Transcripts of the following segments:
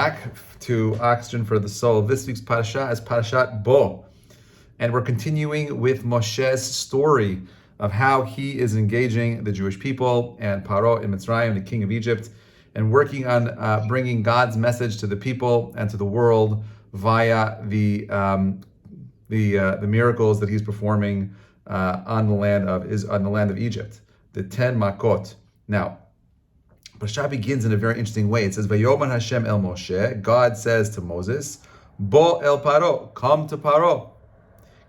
Back to Oxygen for the Soul. This week's parasha is Parashat Bo. And we're continuing with Moshe's story of how he is engaging the Jewish people and Paro in Mitzrayim, the king of Egypt, and working on bringing God's message to the people and to the world via the miracles that he's performing on the land of Egypt, the 10 Makot. Now, Parasha begins in a very interesting way. It says, "Vayomer Hashem el Moshe." God says to Moses, "Bo el Paro, come to Paro.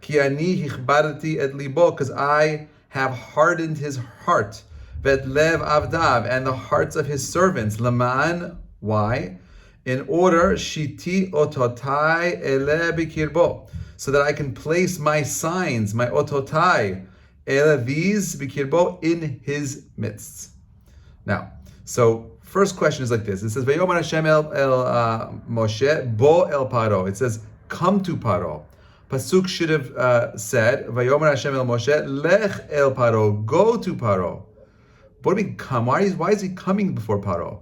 Ki ani hichbarti et libo, because I have hardened his heart, vet lev avdav, and the hearts of his servants. Laman, why? In order shiti ototai ele bikirbo, so that I can place my signs, my ototai, ele these bikirbo, in his midst." Now, so first question is like this. It says, "Vayomer Hashem el Moshe, bo el Paro." It says, "Come to Paro." Pasuk should have said, "Vayomer Hashem el Moshe, lech el Paro." Go to Paro. What do we come? Why is he coming before Paro?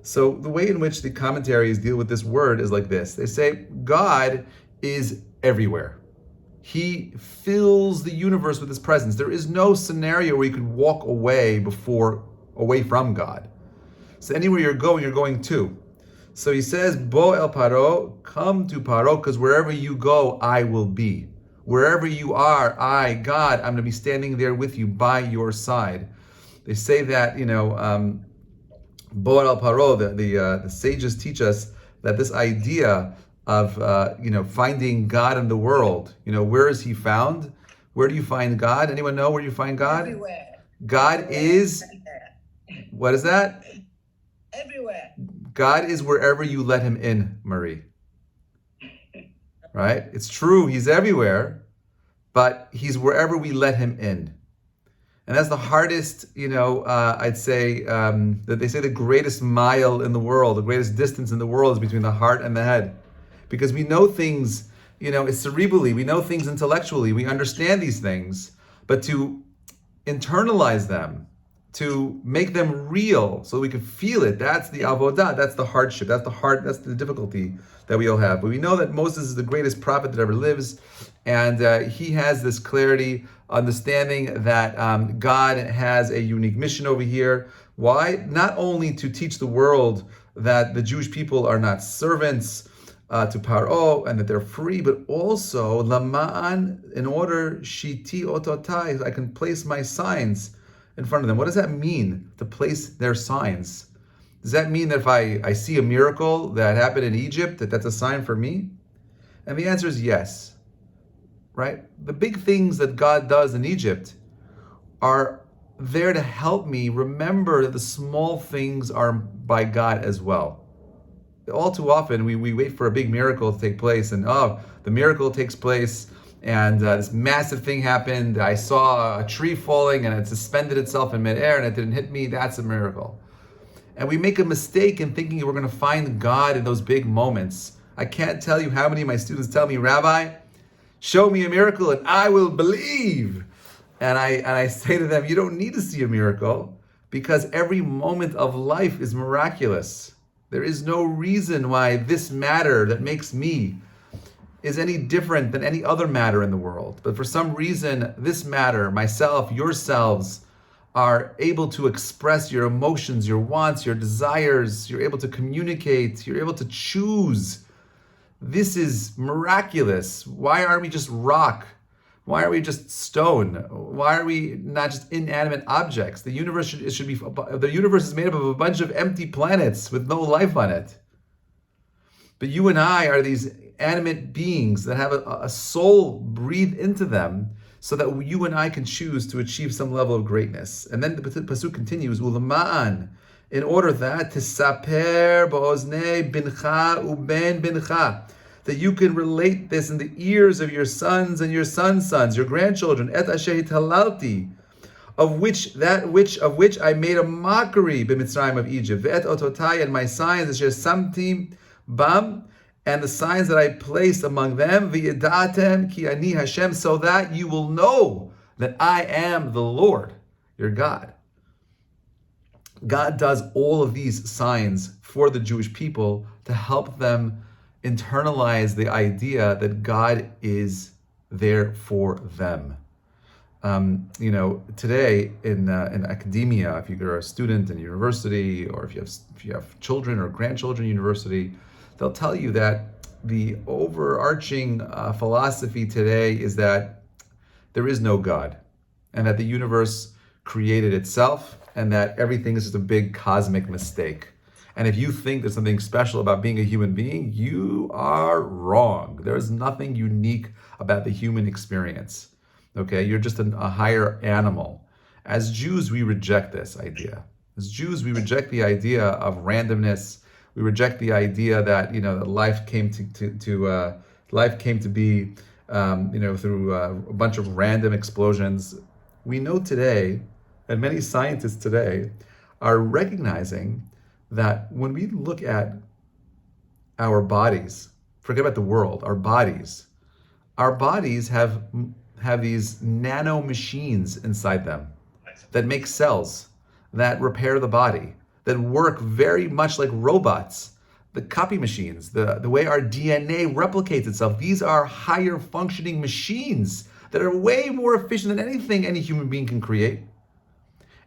So the way in which the commentaries deal with this word is like this. They say God is everywhere. He fills the universe with his presence. There is no scenario where you could walk away from God. So anywhere you're going to. So he says, "Bo el Paro," come to Paro, because wherever you go, I will be. Wherever you are, I, God, I'm going to be standing there with you by your side. They say that, Bo el Paro, the sages teach us that this idea of, finding God in the world, where is he found? Where do you find God? Anyone know where you find God? Everywhere. God is, what is that? Everywhere. God is wherever you let him in, Marie. Right? It's true, he's everywhere, but he's wherever we let him in. And that's the hardest, I'd say, that they say the greatest mile in the world, the greatest distance in the world is between the heart and the head. Because we know things, it's cerebrally, we know things intellectually, we understand these things, but to internalize them, to make them real so we can feel it, that's the avodah, that's the hardship, that's the difficulty that we all have. But we know that Moses is the greatest prophet that ever lives, and he has this clarity, understanding that God has a unique mission over here. Why? Not only to teach the world that the Jewish people are not servants to Paro and that they're free, but also Laman, in order shiti ototai, I can place my signs in front of them. What does that mean, to place their signs? Does that mean that if I see a miracle that happened in Egypt, that's a sign for me? And the answer is yes, right? The big things that God does in Egypt are there to help me remember that the small things are by God as well. All too often, we wait for a big miracle to take place, and the miracle takes place, and this massive thing happened. I saw a tree falling, and it suspended itself in midair, and it didn't hit me. That's a miracle. And we make a mistake in thinking we're going to find God in those big moments. I can't tell you how many of my students tell me, "Rabbi, show me a miracle, and I will believe." And I say to them, you don't need to see a miracle, because every moment of life is miraculous. There is no reason why this matter that makes me is any different than any other matter in the world. But for some reason, this matter, myself, yourselves, are able to express your emotions, your wants, your desires. You're able to communicate. You're able to choose. This is miraculous. Why aren't we just rock? Why are we just stone? Why are we not just inanimate objects? The universe the universe is made up of a bunch of empty planets with no life on it. But you and I are these animate beings that have a soul breathed into them, so that you and I can choose to achieve some level of greatness. And then the pasuk continues, "Ulama'an," in order that tisaper ba'oznei bincha uben bincha, that you can relate this in the ears of your sons and your sons' sons, your grandchildren, et asher hitalalti, of which I made a mockery b'mitzrayim of Egypt, ve'et ototai, and my signs asher samtim bam, and the signs that I placed among them, v'yedatem ki ani Hashem, so that you will know that I am the Lord, your God. God does all of these signs for the Jewish people to help them internalize the idea that God is there for them. Today in academia, if you're a student in university, or if you have children or grandchildren in university, they'll tell you that the overarching philosophy today is that there is no God, and that the universe created itself, and that everything is just a big cosmic mistake. And if you think there's something special about being a human being, you are wrong. There is nothing unique about the human experience. Okay, you're just a higher animal. As Jews, we reject this idea. As Jews, we reject the idea of randomness. We reject the idea that that life came to be through a bunch of random explosions. We know today, and many scientists today are recognizing that when we look at our bodies, forget about the world, our bodies have these nano machines inside them that make cells, that repair the body, that work very much like robots, the copy machines, the way our DNA replicates itself. These are higher functioning machines that are way more efficient than anything any human being can create.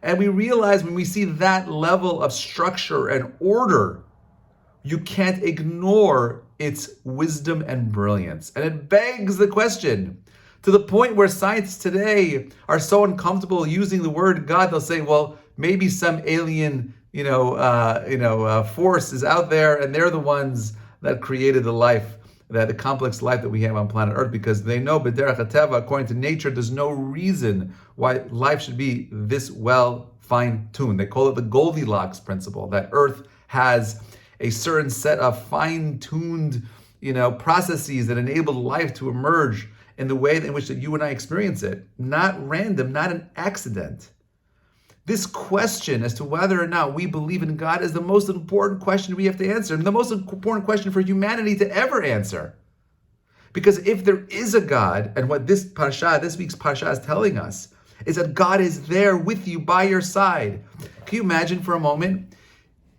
And we realize when we see that level of structure and order, you can't ignore its wisdom and brilliance. And it begs the question, to the point where scientists today are so uncomfortable using the word God, they'll say, well, maybe some alien, force is out there, and they're the ones that created the complex life that we have on planet Earth, because they know, b'derech hateva, according to nature, there's no reason why life should be this well fine-tuned. They call it the Goldilocks principle, that Earth has a certain set of fine-tuned, processes that enable life to emerge in the way in which that you and I experience it. Not random, not an accident. This question as to whether or not we believe in God is the most important question we have to answer, and the most important question for humanity to ever answer. Because if there is a God, and what this week's parsha is telling us, is that God is there with you, by your side. Can you imagine for a moment,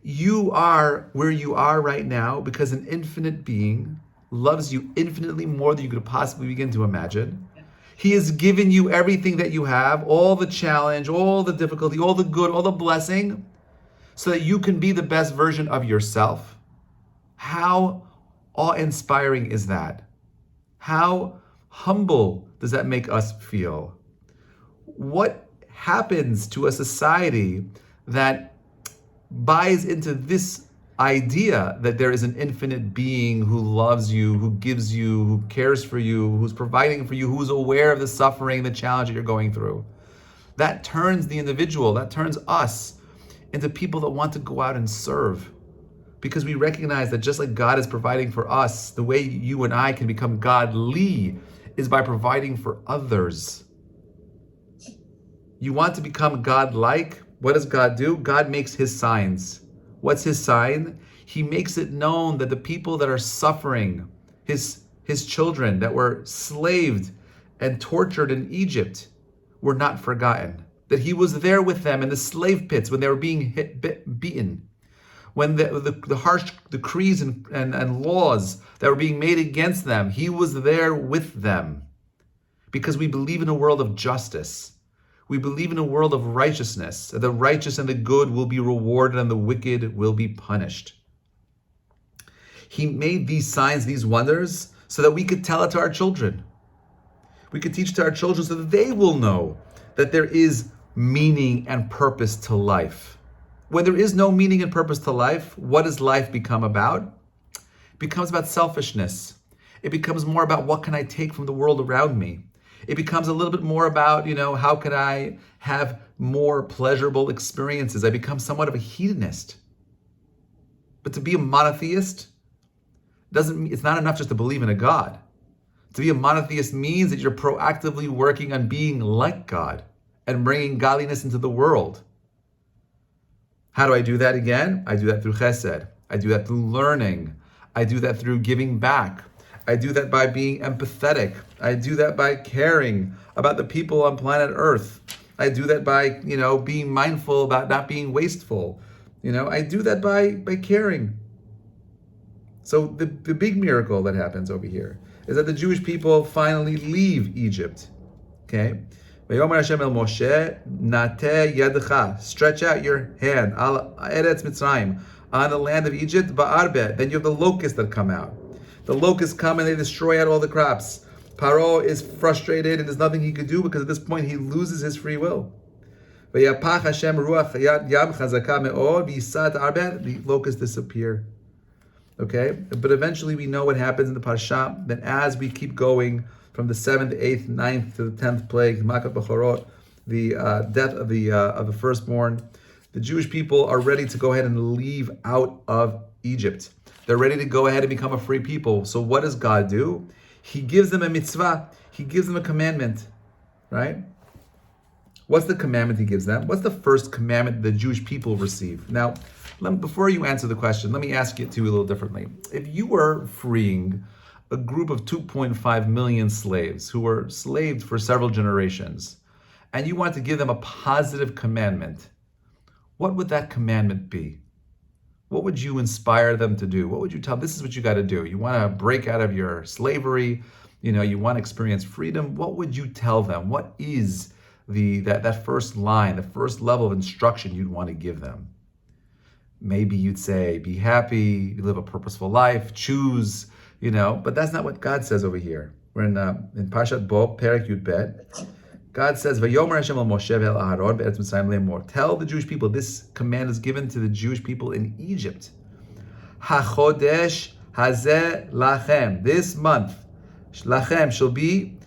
you are where you are right now because an infinite being loves you infinitely more than you could possibly begin to imagine. He has given you everything that you have, all the challenge, all the difficulty, all the good, all the blessing, so that you can be the best version of yourself. How awe-inspiring is that? How humble does that make us feel? What happens to a society that buys into this idea that there is an infinite being who loves you, who gives you, who cares for you, who's providing for you, who's aware of the suffering, the challenge that you're going through? That turns the individual, that turns us into people that want to go out and serve. Because we recognize that just like God is providing for us, the way you and I can become godly is by providing for others. You want to become God-like? What does God do? God makes his signs. What's his sign? He makes it known that the people that are suffering, his children that were slaved and tortured in Egypt, were not forgotten. That he was there with them in the slave pits when they were being beaten. When the harsh decrees and laws that were being made against them, he was there with them. Because we believe in a world of justice. We believe in a world of righteousness. The righteous and the good will be rewarded and the wicked will be punished. He made these signs, these wonders, so that we could tell it to our children. We could teach it to our children so that they will know that there is meaning and purpose to life. When there is no meaning and purpose to life, what does life become about? It becomes about selfishness. It becomes more about what can I take from the world around me. It becomes a little bit more about, how can I have more pleasurable experiences? I become somewhat of a hedonist. But to be a monotheist, it's not enough just to believe in a God. To be a monotheist means that you're proactively working on being like God and bringing godliness into the world. How do I do that again? I do that through chesed. I do that through learning. I do that through giving back. I do that by being empathetic. I do that by caring about the people on planet Earth. I do that by, being mindful about not being wasteful. I do that by caring. So the big miracle that happens over here is that the Jewish people finally leave Egypt. Okay? Vayomer Hashem el Moshe, nateh yadcha, stretch out your hand, al Eretz Mitzrayim, on the land of Egypt, ba'arbe. Then you have the locusts that come out. The locusts come and they destroy out all the crops. Paro is frustrated and there's nothing he could do because at this point he loses his free will. Vayapach Hashem ruach yam chazaka me'od, v'yisat arbe, the locusts disappear. Okay, but eventually we know what happens in the Parsha, that as we keep going from the 7th, 8th, 9th to the 10th plague, Makat Bechorot, the death of the firstborn, the Jewish people are ready to go ahead and leave out of Egypt. They're ready to go ahead and become a free people. So what does God do? He gives them a mitzvah. He gives them a commandment, right? What's the commandment he gives them? What's the first commandment the Jewish people receive? Now, before you answer the question, let me ask it to you a little differently. If you were freeing a group of 2.5 million slaves who were slaved for several generations, and you want to give them a positive commandment, what would that commandment be? What would you inspire them to do? What would you tell them? This is what you got to do. You want to break out of your slavery, you want to experience freedom. What would you tell them? What is that first line, the first level of instruction you'd want to give them? Maybe you'd say, be happy, live a purposeful life, choose, but that's not what God says over here. We're in Parshat Bo, Perek Yud Bet. God says, Vayomer Hashem el Moshe ve'el Aharon be'eretz Mitzrayim le'emor. Tell the Jewish people, this command is given to the Jewish people in Egypt. HaChodesh hazeh lachem. This month, lachem shall be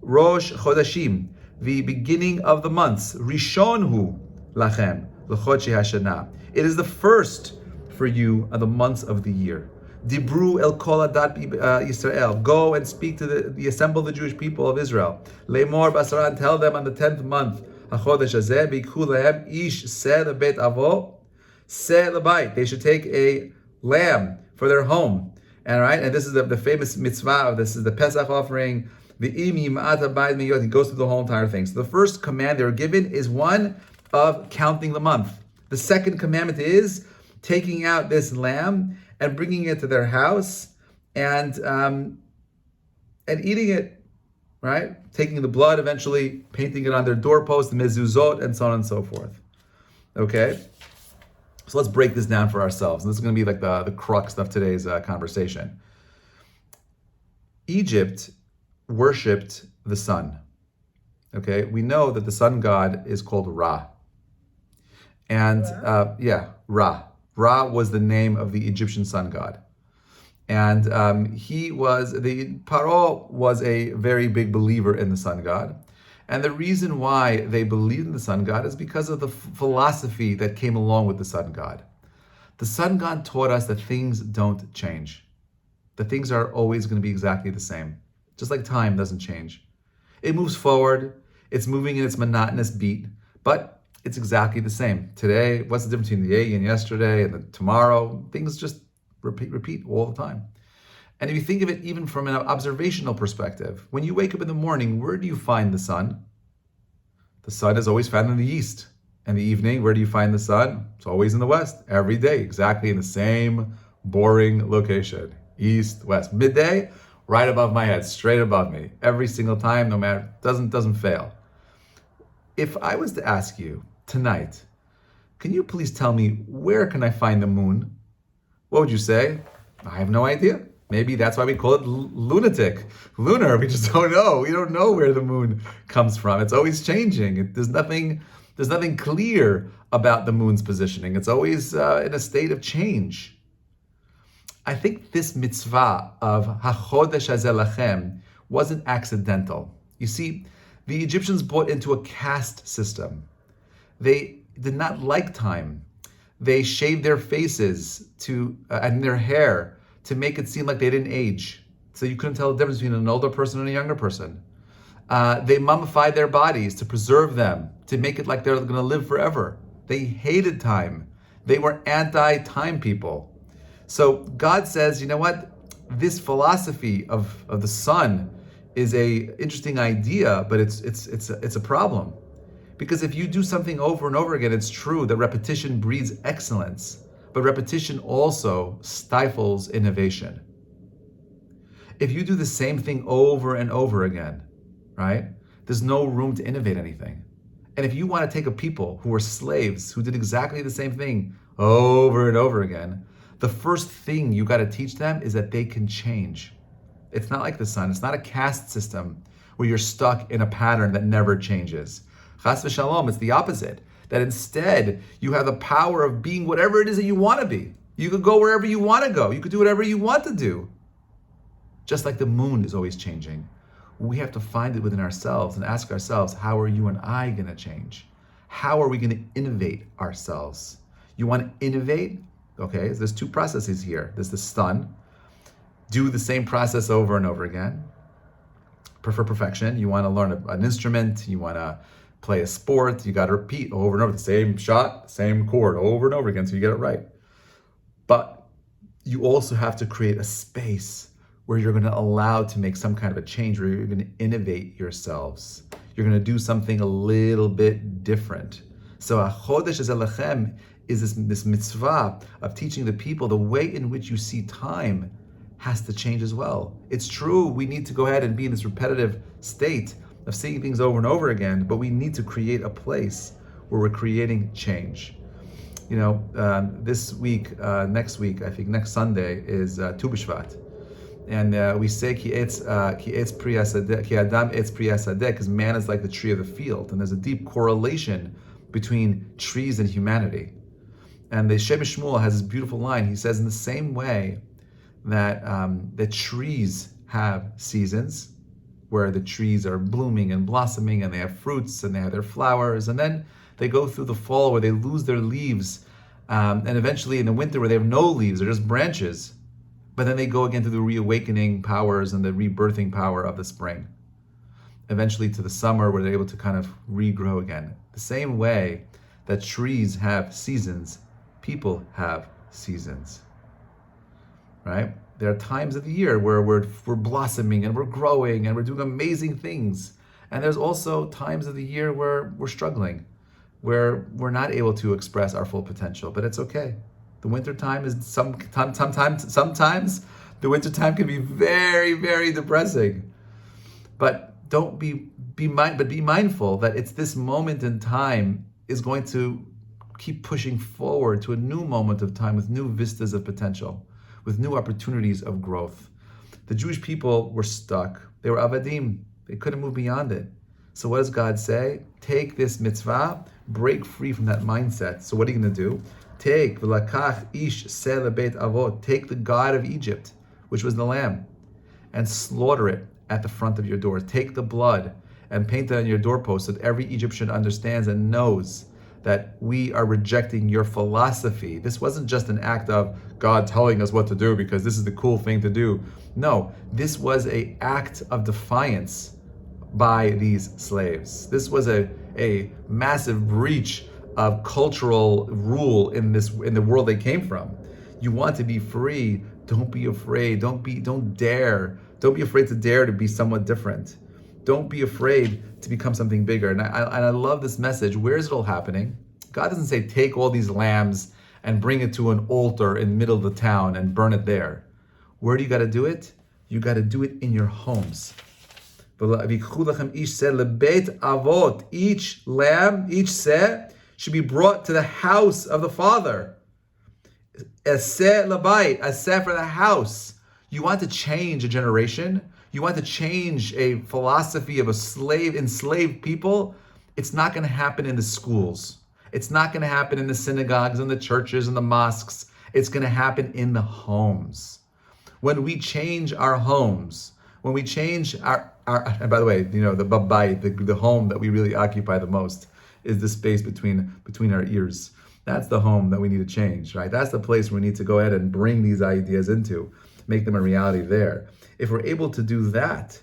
Rosh Chodashim, the beginning of the months. Rishon hu lachem, l'chodshei hashana. It is the first for you of the months of the year. Dibru el kol adat Yisrael. Go and speak to assemble the Jewish people of Israel. Le'mor basara, and tell them on the 10th month, HaChodesh hazeh, b'ikhu lehem ish seh lebeit avo, seh lebait. They should take a lamb for their home. And this is the famous mitzvah. This is the Pesach offering. The im yimat habayit miyot. He goes through the whole entire thing. So the first command they're given is one of counting the month. The second commandment is taking out this lamb and bringing it to their house and eating it, right? Taking the blood, eventually painting it on their doorpost, the mezuzot, and so on and so forth. Okay? So let's break this down for ourselves. And this is going to be like the crux of today's conversation. Egypt worshipped the sun. Okay? We know that the sun god is called Ra. And Ra. Ra was the name of the Egyptian sun god. And Paro was a very big believer in the sun god. And the reason why they believed in the sun god is because of the philosophy that came along with the sun god. The sun god taught us that things don't change. That things are always going to be exactly the same. Just like time doesn't change. It moves forward. It's moving in its monotonous beat. But it's exactly the same. Today, what's the difference between the day and yesterday and the tomorrow? Things just repeat all the time. And if you think of it even from an observational perspective, when you wake up in the morning, where do you find the sun? The sun is always found in the east. And the evening, where do you find the sun? It's always in the west, every day, exactly in the same boring location. East, west. Midday, right above my head, straight above me. Every single time, no matter, doesn't fail. If I was to ask you tonight, can you please tell me where can I find the moon? What would you say? I have no idea. Maybe that's why we call it lunatic, lunar. We just don't know. We don't know where the moon comes from. It's always changing. There's nothing clear about the moon's positioning. It's always in a state of change. I think this mitzvah of HaChodesh hazeh lachem wasn't accidental. You see, the Egyptians bought into a caste system. They did not like time. They shaved their faces and their hair to make it seem like they didn't age. So you couldn't tell the difference between an older person and a younger person. They mummified their bodies to preserve them, to make it like they're going to live forever. They hated time. They were anti-time people. So God says, you know what? This philosophy of the sun is a interesting idea, but it's a problem. Because if you do something over and over again, it's true that repetition breeds excellence, but repetition also stifles innovation. If you do the same thing over and over again, right, there's no room to innovate anything. And if you want to take a people who were slaves, who did exactly the same thing over and over again, the first thing you got to teach them is that they can change. It's not like the sun. It's not a caste system where you're stuck in a pattern that never changes. Chas v'shalom, it's the opposite. That instead, you have the power of being whatever it is that you want to be. You could go wherever you want to go. You could do whatever you want to do. Just like the moon is always changing. We have to find it within ourselves and ask ourselves, how are you and I going to change? How are we going to innovate ourselves? You want to innovate? Okay, there's two processes here. There's the sun. Do the same process over and over again. Prefer perfection. You want to learn an instrument. You want to play a sport. You got to repeat over and over the same shot, same chord over and over again so you get it right. But you also have to create a space where you're going to allow to make some kind of a change, where you're going to innovate yourselves. You're going to do something a little bit different. So a chodesh elechem is this mitzvah of teaching the people the way in which you see time has to change as well. It's true, we need to go ahead and be in this repetitive state of seeing things over and over again, but we need to create a place where we're creating change. You know, this week, next week, I think next Sunday is Tu B'Shvat. And we say ki adam etz pri hasadeh, because man is like the tree of the field, and there's a deep correlation between trees and humanity. And the Shemesh Shmuel has this beautiful line. He says, in the same way that the trees have seasons, where the trees are blooming and blossoming, and they have fruits and they have their flowers, and then they go through the fall where they lose their leaves, and eventually in the winter where they have no leaves, they're just branches. But then they go again to the reawakening powers and the rebirthing power of the spring. Eventually to the summer where they're able to kind of regrow again. The same way that trees have seasons, people have seasons, right? There are times of the year where we're blossoming and we're growing and we're doing amazing things. And there's also times of the year where we're struggling, where we're not able to express our full potential, but it's okay. The winter time is sometimes the winter time can be very, very depressing. But don't be mindful that it's this moment in time is going to keep pushing forward to a new moment of time with new vistas of potential, with new opportunities of growth. The Jewish people were stuck. They were avadim. They couldn't move beyond it. So what does God say? Take this mitzvah, break free from that mindset. So what are you going to do? Take v'lakach ish seh beit avot. Take the God of Egypt, which was the lamb, and slaughter it at the front of your door. Take the blood and paint it on your doorpost so that every Egyptian understands and knows that we are rejecting your philosophy. This wasn't just an act of God telling us what to do because this is the cool thing to do. No, this was an act of defiance by these slaves. This was a massive breach of cultural rule in the world they came from. You want to be free, don't be afraid, don't be afraid to dare to be somewhat different. Don't be afraid to become something bigger. And I love this message. Where is it all happening? God doesn't say take all these lambs and bring it to an altar in the middle of the town and burn it there. Where do you got to do it? You got to do it in your homes. Each lamb, each seh, should be brought to the house of the Father. A seh labayit, a seh for the house. You want to change a generation? You want to change a philosophy of enslaved people? It's not going to happen in the schools. It's not going to happen in the synagogues and the churches and the mosques. It's going to happen in the homes. When we change our homes, when we change our and by the way, you know, the babayit, the home that we really occupy the most is the space between our ears. That's the home that we need to change, right? That's the place where we need to go ahead and bring these ideas into, make them a reality there. If we're able to do that,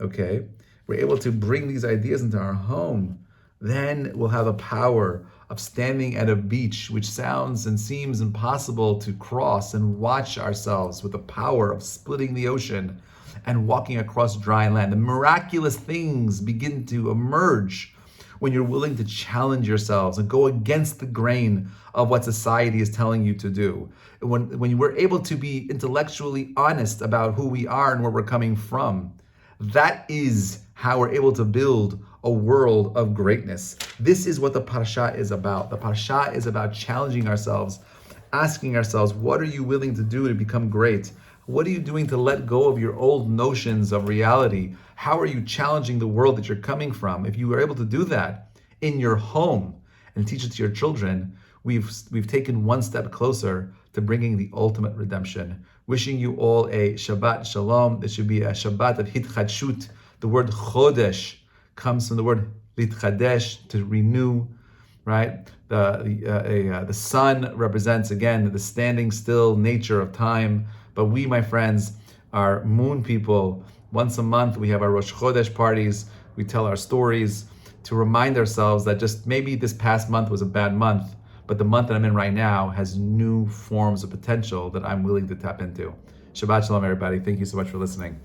okay, we're able to bring these ideas into our home, then we'll have the power of standing at a beach, which sounds and seems impossible to cross, and watch ourselves with the power of splitting the ocean and walking across dry land. The miraculous things begin to emerge when you're willing to challenge yourselves and go against the grain of what society is telling you to do. When we're able to be intellectually honest about who we are and where we're coming from, that is how we're able to build a world of greatness. This is what the Parsha is about. The Parsha is about challenging ourselves, asking ourselves, what are you willing to do to become great? What are you doing to let go of your old notions of reality? How are you challenging the world that you're coming from? If you were able to do that in your home and teach it to your children, we've taken one step closer to bringing the ultimate redemption. Wishing you all a Shabbat Shalom. This should be a Shabbat of Hitchadshut. The word Chodesh comes from the word Litchadesh, to renew, right? The sun represents, again, the standing still nature of time. But we, my friends, are moon people. Once a month, we have our Rosh Chodesh parties. We tell our stories to remind ourselves that just maybe this past month was a bad month, but the month that I'm in right now has new forms of potential that I'm willing to tap into. Shabbat Shalom, everybody. Thank you so much for listening.